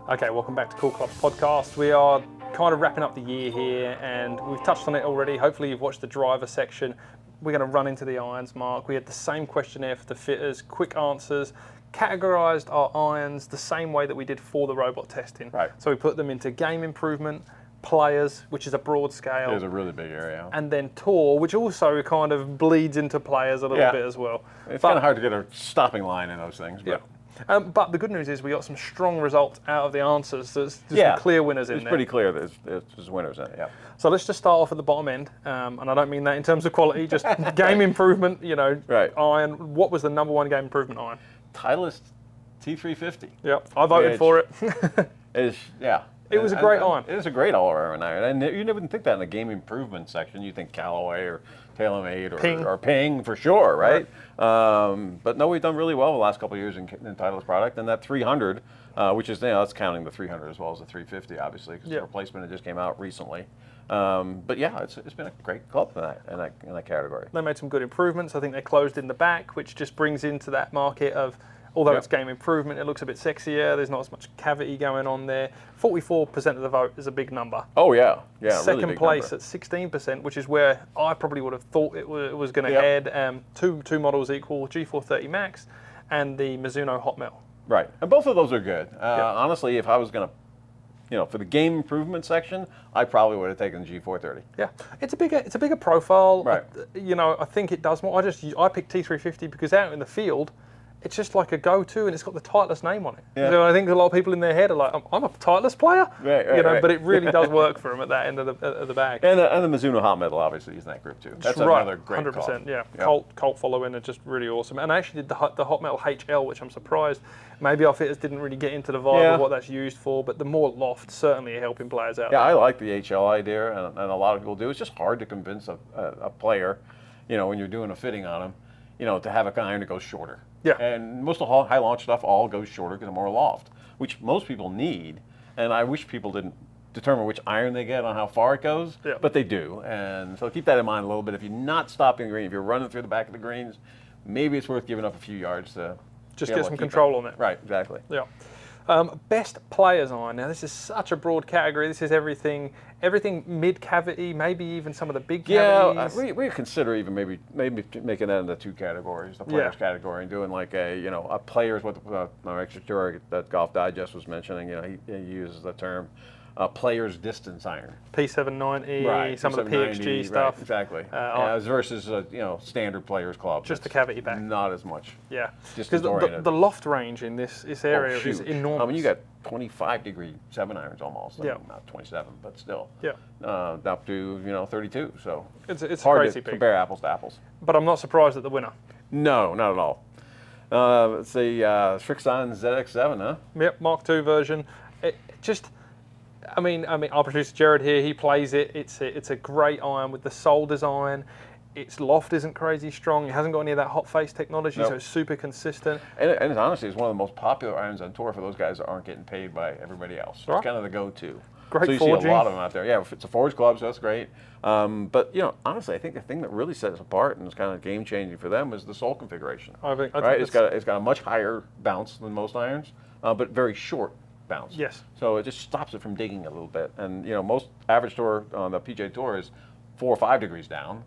Okay, welcome back to Cool Clubs Podcast. We are kind of wrapping up the year here, and we've touched on it already. Hopefully you've watched the driver section. We're going to run into the irons, Mark. We had the same questionnaire for the fitters, quick answers, categorised our irons the same way that we did for the robot testing. Right. So we put them into game improvement, players, which is a broad scale. It is a really big area. And then tour, which also kind of bleeds into players a little bit as well. It's kind of hard to get a stopping line in those things. But. Yeah. But the good news is we got some strong results out of the answers. There's some clear winners in there. It's pretty clear that there's winners in it, yeah. So let's just start off at the bottom end. And I don't mean that in terms of quality, just game improvement, iron. What was the number one game improvement iron? Titleist T350. Yep, I voted for it. It was a great iron. It is a great all-around iron. And you never think that in the game improvement section. You think Callaway or TaylorMade or Ping for sure, right? But no, we've done really well the last couple of years in Titleist product. And that 300, which is, that's counting the 300 as well as the 350, obviously, because the replacement that just came out recently. But yeah, it's been a great club in that category. They made some good improvements. I think they closed in the back, which just brings into that market of, although it's game improvement, it looks a bit sexier. There's not as much cavity going on there. 44% of the vote is a big number. Oh, yeah. Second really big place number. at 16%, which is where I probably would have thought it was going to head. Two models equal, G430 Max and the Mizuno Hot Metal. Right. And both of those are good. Honestly, if I was going to, for the game improvement section, I probably would have taken the G430. Yeah, it's a bigger profile. Right. I think it does more. I picked T350 because out in the field, it's just like a go-to, and it's got the Titleist name on it. Yeah. So I think a lot of people in their head are like, "I'm a Titleist player," right. But it really does work for them at that end of the bag. And the Mizuno Hot Metal obviously is in that group too. That's another great 100%. call. Yeah, cult following are just really awesome. And I actually did the Hot Metal HL, which I'm surprised maybe our fitters didn't really get into the vibe of what that's used for. But the more loft certainly helping players out. Yeah, I like the HL idea, and a lot of people do. It's just hard to convince a player, when you're doing a fitting on them, to have an iron that goes shorter. Yeah. And most of the high launch stuff all goes shorter because of more loft, which most people need. And I wish people didn't determine which iron they get on how far it goes, but they do. And so keep that in mind a little bit. If you're not stopping the green, if you're running through the back of the greens, maybe it's worth giving up a few yards to just get some control on it. Right, exactly. Yeah. Best players iron. Now this is such a broad category. This is everything mid cavity, maybe even some of the big cavities. Yeah, we consider even maybe making that into two categories: the players category and doing like a players. What our extra tour that Golf Digest was mentioning. He uses the term players distance iron. P790, some of the PXG stuff. Right, exactly. Versus standard players club. Just the cavity back. Not as much. Yeah. Because the loft range in this area is enormous. I mean, you got 25-degree 7 irons almost. Not 27, but still. Yeah. Up to 32. So it's hard crazy to big. compare apples to apples. But I'm not surprised at the winner. No, not at all. It's the Strixon ZX7, huh? Yep, Mark II version. Our producer Jared here, he plays it. It's a great iron with the sole design. Its loft isn't crazy strong. It hasn't got any of that hot face technology, so it's super consistent. And it's honestly, it's one of the most popular irons on tour for those guys that aren't getting paid by everybody else. Right. It's kind of the go-to. Great so you forging. See a lot of them out there. Yeah, it's a forged club, so that's great. But honestly, I think the thing that really sets it apart and is kind of game-changing for them is the sole configuration. I think it's got a much higher bounce than most irons, but very short bounce. Yes. So it just stops it from digging a little bit. And most average tour on the PGA Tour is 4 or 5 degrees down,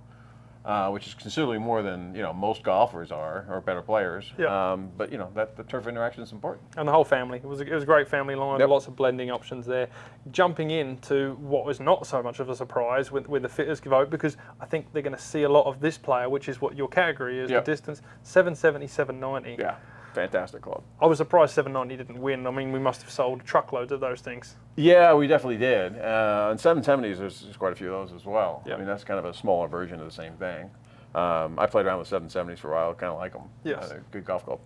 which is considerably more than most golfers are or better players. Yeah. But that the turf interaction is important. And the whole family. It was a great family line. Yep. Lots of blending options there. Jumping into what was not so much of a surprise with the fitters vote, because I think they're going to see a lot of this player, which is what your category is. The distance 770, 790. Yeah. Fantastic club. I was surprised 790 didn't win. I mean, we must have sold truckloads of those things. Yeah, we definitely did. And 770s, there's quite a few of those as well. Yep. I mean, that's kind of a smaller version of the same thing. I played around with 770s for a while. Kind of like them. Yes. Good golf club.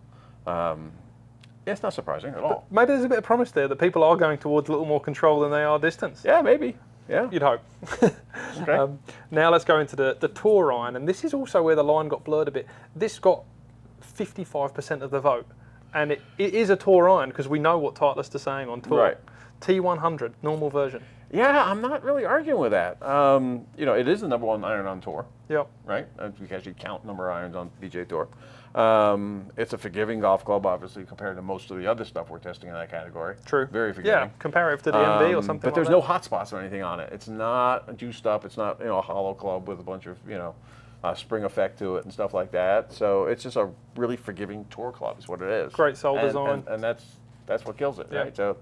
It's not surprising at all. But maybe there's a bit of promise there that people are going towards a little more control than they are distance. Yeah, maybe. Yeah. You'd hope. Okay. Now let's go into the tour iron, and this is also where the line got blurred a bit. This got 55% of the vote, and it is a tour iron because we know what Titleist are saying on tour. Right. T100, normal version. Yeah, I'm not really arguing with that. You know, it is the #1 iron on tour, Yep. right? You can actually count number of irons on PGA Tour. It's a forgiving golf club, obviously, compared to most of the other stuff we're testing in that category. True. Very forgiving. Yeah, comparative to the MB or something But like there's that. no hot spots or anything on it. It's not juiced up. It's not, you know, a hollow club with a bunch of, you know, spring effect to it and stuff like that. So it's just a really forgiving tour club is what it is. Great sole And- design. And that's what kills it, Yeah. right? So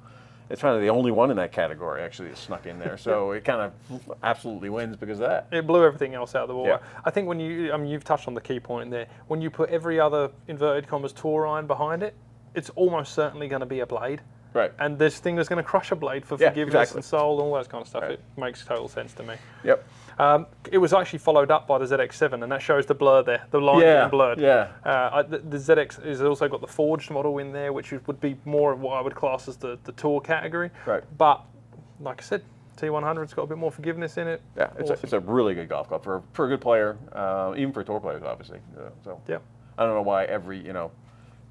it's kind of the only one in that category actually that snuck in there. So it kind of absolutely wins because of that. It blew everything else out of the water. Yeah. I think when you've touched on the key point there. When you put every other inverted commas tour iron behind it, it's almost certainly going to be a blade. Right. And this thing is going to crush a blade for Yeah, forgiveness exactly. and soul and all that kind of stuff. Right. It makes total sense to me. Yep. It was actually followed up by the ZX7, and that shows the blur there, the line Yeah, getting blurred. yeah. The ZX has also got the forged model in there, which would be more of what I would class as the tour category. Right. But like I said, T100's got a bit more forgiveness in it. Yeah, it's a really good golf club for a good player, even for tour players, obviously. So Yeah. I don't know why every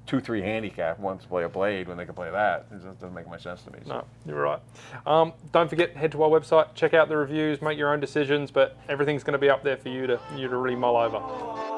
2-3 handicap wants to play a blade when they can play that. It just doesn't make much sense to me. So. No, you're right. Don't forget, head to our website, check out the reviews, make your own decisions, but everything's going to be up there for you to really mull over.